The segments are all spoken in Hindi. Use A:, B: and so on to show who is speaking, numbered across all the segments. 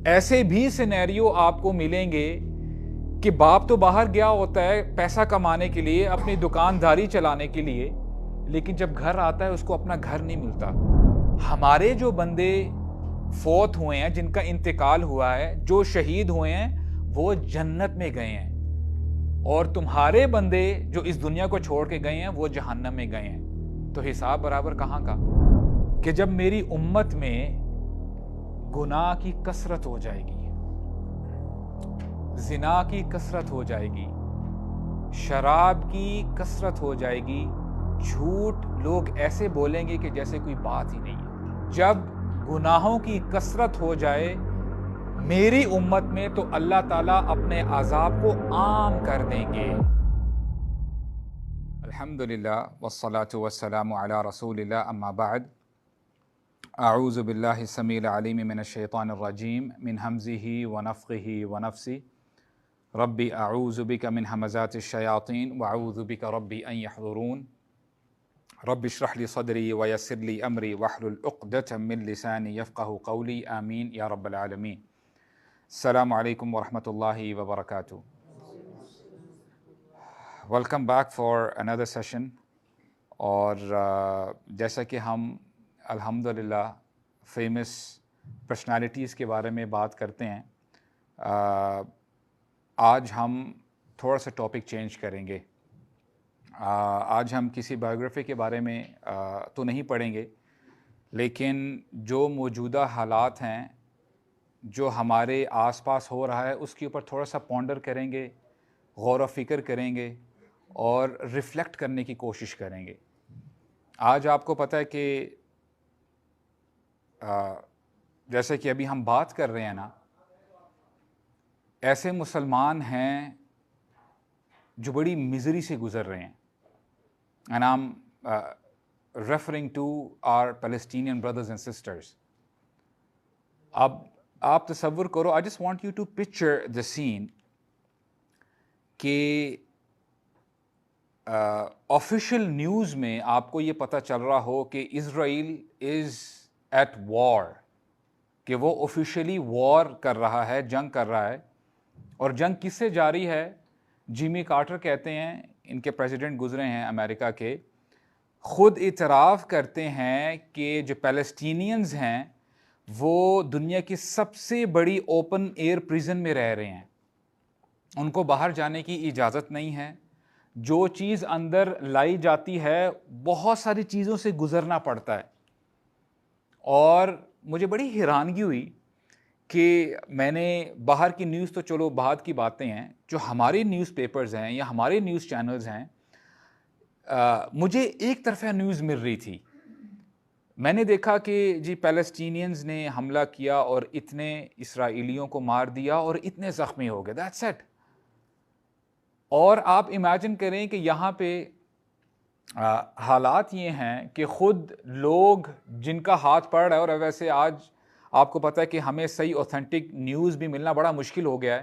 A: ऐसे भी सिनेरियो आपको मिलेंगे कि बाप तो बाहर गया होता है पैसा कमाने के लिए, अपनी दुकानदारी चलाने के लिए, लेकिन जब घर आता है उसको अपना घर नहीं मिलता। हमारे जो बंदे फौत हुए हैं, जिनका इंतकाल हुआ है, जो शहीद हुए हैं, वो जन्नत में गए हैं, और तुम्हारे बंदे जो इस दुनिया को छोड़ के गए हैं वो जहन्नम में गए हैं। तो हिसाब बराबर कहां का? कि जब मेरी उम्मत में गुनाह की कसरत हो जाएगी, जिना की कसरत हो जाएगी, शराब की कसरत हो जाएगी, झूठ लोग ऐसे बोलेंगे कि जैसे कोई बात ही नहीं है। जब गुनाहों की कसरत हो जाए मेरी उम्मत में, तो अल्लाह ताला अपने अजाब को आम कर देंगे। अल्हम्दुलिल्लाह वस्सलातु वस्सलामु अला रसूलिल्लाह, अम्मा बाद। अऊज़ु बिल्लाहि समील अलीम मिनश शैतानिर रजीम, मिन हमज़िही व नफ़्ख़िही व नफ़्सी। रब्बी अऊज़ु बिका मिन हमज़ातिश शयातीन व अऊज़ु बिका रब्बी अन यहज़ुरून। रब्बि इश्रह ली सदरी व यस्सिर ली अमरी वहलुल उक़दतम मिन लिसानी यफ़क़हू क़ौली, आमीन या रब्बल आलमीन। अस्सलामु अलैकुम व रहमतुल्लाहि व बरकातुहू। Welcome back for another session. और जैसा कि हम अल्हम्दुलिल्लाह फेमस पर्सनालिटीज़ के बारे में बात करते हैं, आज हम थोड़ा सा टॉपिक चेंज करेंगे। आज हम किसी बायोग्राफी के बारे में तो नहीं पढ़ेंगे, लेकिन जो मौजूदा हालात हैं, जो हमारे आसपास हो रहा है, उसके ऊपर थोड़ा सा पॉन्डर करेंगे, गौर व फिक्र करेंगे और रिफ़्लेक्ट करने की कोशिश करेंगे। आज आपको पता है कि जैसे कि अभी हम बात कर रहे हैं ना, ऐसे मुसलमान हैं जो बड़ी मिज़री से गुज़र रहे हैं। And I am referring to our Palestinian brothers and sisters. अब आप तसव्वुर करो, I just want you to picture the scene कि ऑफिशियल न्यूज़ में आपको ये पता चल रहा हो कि इज़राइल इज़ एट वॉर, कि वो ऑफिशियली वॉर कर रहा है, जंग कर रहा है। और जंग किससे जारी है? जिमी कार्टर कहते हैं, इनके प्रेसिडेंट गुजरे हैं अमेरिका के, ख़ुद इतराफ़ करते हैं कि जो पैलेस्टीनियंस हैं वो दुनिया की सबसे बड़ी ओपन एयर प्रिजन में रह रहे हैं। उनको बाहर जाने की इजाज़त नहीं है। जो चीज़ अंदर लाई जाती है, बहुत सारी चीज़ों से गुज़रना पड़ता है। और मुझे बड़ी हैरानगी हुई कि मैंने बाहर की न्यूज़ तो चलो बाद की बातें हैं, जो हमारे न्यूज़पेपर्स हैं या हमारे न्यूज़ चैनल्स हैं, मुझे एक तरफ़ा न्यूज़ मिल रही थी। मैंने देखा कि जी पैलेस्टीनियंस ने हमला किया और इतने इसराइलियों को मार दिया और इतने ज़ख्मी हो गए, दैट्स इट। और आप इमेजिन करें कि यहाँ पे हालात ये हैं कि ख़ुद लोग जिनका हाथ पड़ रहा है, और वैसे आज आपको पता है कि हमें सही ऑथेंटिक न्यूज़ भी मिलना बड़ा मुश्किल हो गया है,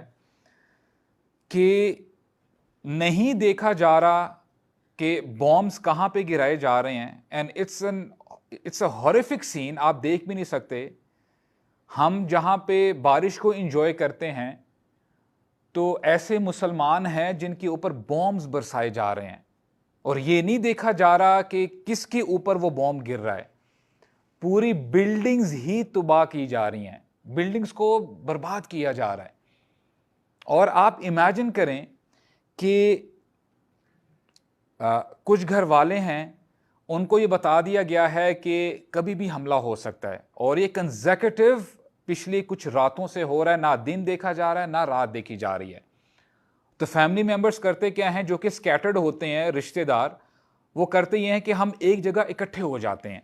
A: कि नहीं देखा जा रहा कि बॉम्ब्स कहाँ पे गिराए जा रहे हैं। And it's a horrific scene, आप देख भी नहीं सकते। हम जहाँ पे बारिश को एंजॉय करते हैं, तो ऐसे मुसलमान हैं जिनके ऊपर बॉम्ब्स बरसाए जा रहे हैं, और ये नहीं देखा जा रहा कि किसके ऊपर वो बॉम्ब गिर रहा है। पूरी बिल्डिंग्स ही तबाह की जा रही हैं, बिल्डिंग्स को बर्बाद किया जा रहा है। और आप इमेजिन करें कि कुछ घर वाले हैं, उनको ये बता दिया गया है कि कभी भी हमला हो सकता है, और ये कंसेक्यूटिव पिछली कुछ रातों से हो रहा है। ना दिन देखा जा रहा है, ना रात देखी जा रही है। तो फैमिली मेंबर्स करते क्या हैं, जो कि स्कैटर्ड होते हैं रिश्तेदार, वो करते ये हैं कि हम एक जगह इकट्ठे हो जाते हैं।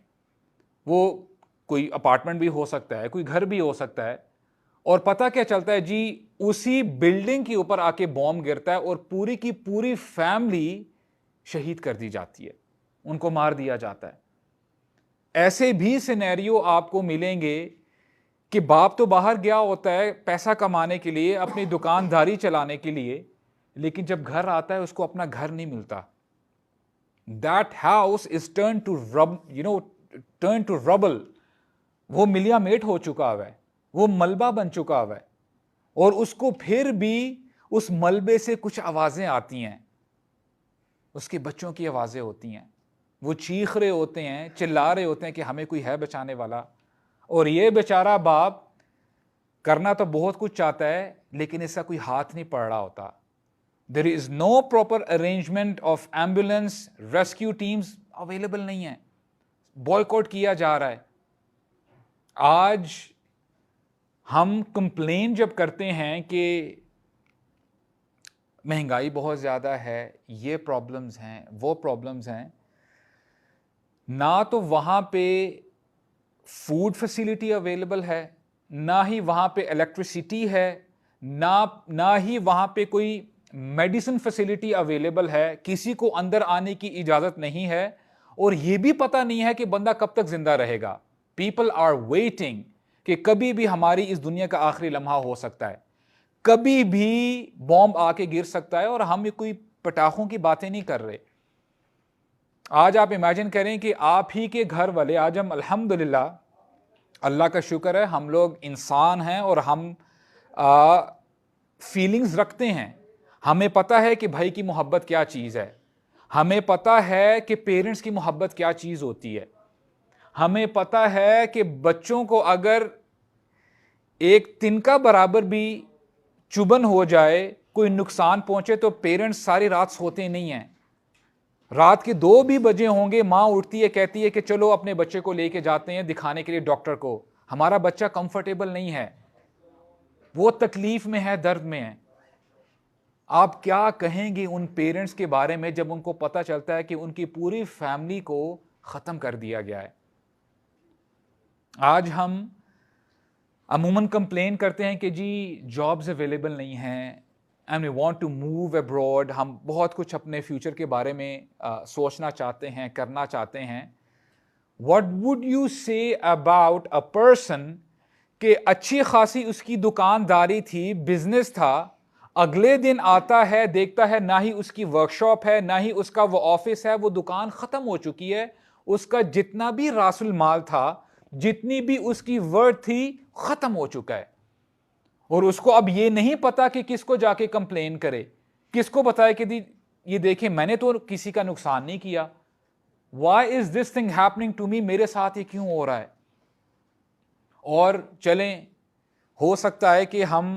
A: वो कोई अपार्टमेंट भी हो सकता है, कोई घर भी हो सकता है, और पता क्या चलता है जी, उसी बिल्डिंग के ऊपर आके बॉम्ब गिरता है और पूरी की पूरी फैमिली शहीद कर दी जाती है, उनको मार दिया जाता है। ऐसे भी सिनेरियो आपको मिलेंगे कि बाप तो बाहर गया होता है पैसा कमाने के लिए, अपनी दुकानदारी चलाने के लिए, लेकिन जब घर आता है उसको अपना घर नहीं मिलता। That house is turn to rubble. वो मिलिया मेट हो चुका है। वो मलबा बन चुका हुआ है, और उसको फिर भी उस मलबे से कुछ आवाज़ें आती हैं, उसके बच्चों की आवाज़ें होती हैं, वो चीख रहे होते हैं, चिल्ला रहे होते हैं कि हमें कोई है बचाने वाला। और ये बेचारा बाप करना तो बहुत कुछ चाहता है, लेकिन इसका कोई हाथ नहीं पड़ रहा होता। There is no proper arrangement of ambulance, rescue teams available नहीं है, बॉयकॉट किया जा रहा है। आज हम कंप्लेन जब करते हैं कि महंगाई बहुत ज़्यादा है, ये प्रॉब्लम्स हैं, वो प्रॉब्लम्स हैं, ना तो वहाँ पे फूड फैसिलिटी अवेलेबल है, ना ही वहाँ पे इलेक्ट्रिसिटी है, ना ही वहाँ पे कोई मेडिसिन फैसिलिटी अवेलेबल है, किसी को अंदर आने की इजाज़त नहीं है, और ये भी पता नहीं है कि बंदा कब तक जिंदा रहेगा। पीपल आर वेटिंग कि कभी भी हमारी इस दुनिया का आखिरी लम्हा हो सकता है, कभी भी बॉम्ब आके गिर सकता है, और हम कोई पटाखों की बातें नहीं कर रहे। आज आप इमेजिन करें कि आप ही के घर वाले, आज हम अल्हम्दुलिल्लाह, अल्लाह का शुक्र है, हम लोग इंसान हैं और हम फीलिंग्स रखते हैं, हमें पता है कि भाई की मोहब्बत क्या चीज़ है, हमें पता है कि पेरेंट्स की मोहब्बत क्या चीज़ होती है, हमें पता है कि बच्चों को अगर एक तिनका बराबर भी चुभन हो जाए, कोई नुकसान पहुंचे, तो पेरेंट्स सारी रात सोते नहीं हैं। रात के 2 भी बजे होंगे, माँ उठती है, कहती है कि चलो अपने बच्चे को लेके जाते हैं दिखाने के लिए डॉक्टर को, हमारा बच्चा कंफर्टेबल नहीं है, वो तकलीफ में है, दर्द में है। आप क्या कहेंगे उन पेरेंट्स के बारे में जब उनको पता चलता है कि उनकी पूरी फैमिली को ख़त्म कर दिया गया है। आज हम अमूमन कंप्लेन करते हैं कि जी जॉब्स अवेलेबल नहीं हैं, and we want to move abroad, हम बहुत कुछ अपने फ्यूचर के बारे में सोचना चाहते हैं, करना चाहते हैं। What would you say about a person कि अच्छी खासी उसकी दुकानदारी थी, बिजनेस था, अगले दिन आता है, देखता है ना ही उसकी वर्कशॉप है, ना ही उसका वो ऑफिस है, वो दुकान ख़त्म हो चुकी है, उसका जितना भी रासुल माल था, जितनी भी उसकी वर्थ थी, ख़त्म हो चुका है, और उसको अब ये नहीं पता कि किसको जाके कंप्लेन करे, किसको बताए कि ये देखें मैंने तो किसी का नुकसान नहीं किया, why is this thing happening to me, मेरे साथ ये क्यों हो रहा है। और चलें, हो सकता है कि हम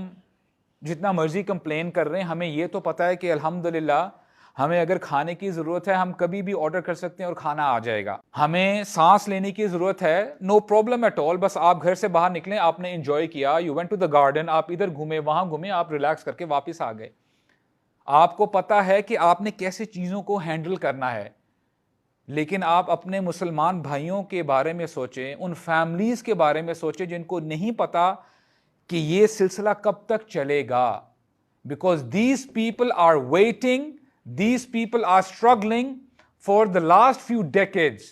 A: जितना मर्जी कंप्लेन कर रहे हैं, हमें ये तो पता है कि अल्हम्दुलिल्लाह हमें अगर खाने की ज़रूरत है, हम कभी भी ऑर्डर कर सकते हैं और खाना आ जाएगा। हमें सांस लेने की ज़रूरत है, नो प्रॉब्लम एट ऑल, बस आप घर से बाहर निकलें, आपने एंजॉय किया, you went to the garden, आप इधर घूमे, वहाँ घूमे, आप रिलैक्स करके वापस आ गए। आपको पता है कि आपने कैसे चीज़ों को हैंडल करना है, लेकिन आप अपने मुसलमान भाइयों के बारे में सोचें, उन फैमिलीज़ के बारे में सोचें जिनको नहीं पता कि ये सिलसिला कब तक चलेगा, because these people are waiting, these people are struggling for the last few decades.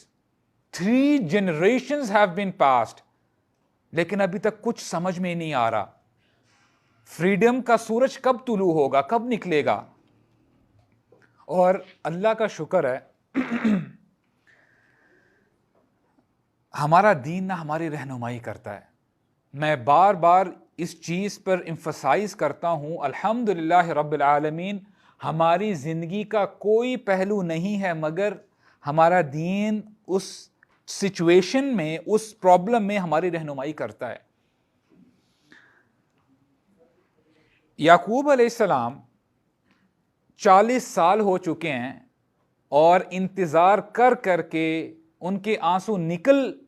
A: 3 generations have been passed, लेकिन अभी तक कुछ समझ में नहीं आ रहा फ्रीडम का सूरज कब तुलू होगा, कब निकलेगा। और अल्लाह का शुक्र है हमारा दीन ना हमारी रहनुमाई करता है। मैं बार बार इस चीज़ पर एम्फसाइज करता हूँ, अल्हम्दुलिल्लाह रब्बिल आलमीन, हमारी ज़िंदगी का कोई पहलू नहीं है मगर हमारा दीन उस सिचुएशन में, उस प्रॉब्लम में हमारी रहनुमाई करता है। याकूब अलैहिस्सलाम 40 साल हो चुके हैं और इंतज़ार कर करके उनके आंसू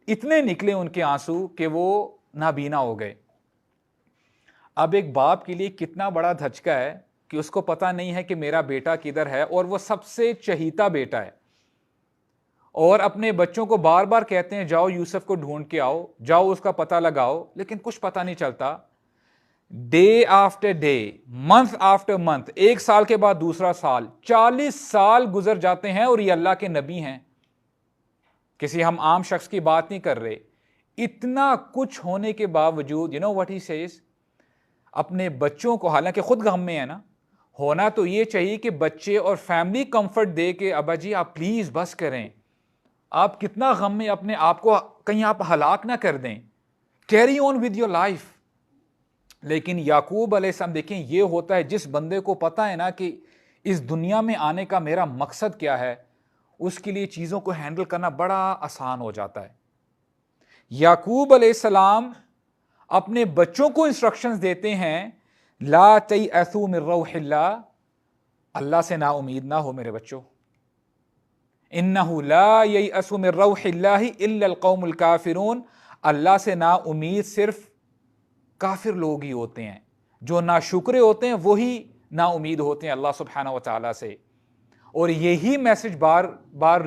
A: इतने निकले उनके आंसू कि वो नाबीना हो गए। अब एक बाप के लिए कितना बड़ा धचका है कि उसको पता नहीं है कि मेरा बेटा किधर है, और वो सबसे चहीता बेटा है, और अपने बच्चों को बार बार कहते हैं जाओ यूसुफ को ढूंढ के आओ, जाओ उसका पता लगाओ, लेकिन कुछ पता नहीं चलता। Day after day, month after month, 1 साल के बाद दूसरा साल, 40 साल गुजर जाते हैं, और ये अल्लाह के नबी हैं, किसी हम आम शख्स की बात नहीं कर रहे। इतना कुछ होने के बावजूद you know what he says, अपने बच्चों को, हालांकि खुद गम में है ना, होना तो ये चाहिए कि बच्चे और फैमिली कंफर्ट दे के अब्बा जी आप प्लीज बस करें, आप कितना गम में अपने आप को कहीं आप हलाक ना कर दें, carry on with your life, लेकिन याकूब अलैहिस्सलाम देखें, ये होता है जिस बंदे को पता है ना कि इस दुनिया में आने का मेरा मकसद क्या है, उसके लिए चीज़ों को हैंडल करना बड़ा आसान हो जाता है। याकूब अलैहिस्सलाम अपने बच्चों को इंस्ट्रक्शंस देते हैं, ला तयअसू मिन रौहिल्लाह, अल्लाह से ना उम्मीद ना हो मेरे बच्चों। इन्नहु ला ययअसु मिन रौहिल्लाहि इल्लल कौमुल काफिरून, अल्लाह से ना उम्मीद सिर्फ काफिर लोग ही होते हैं, जो नाशुक्रे होते हैं वही ना उम्मीद होते हैं अल्लाह सुब्हानहू व तआला से। और यही मैसेज बार बार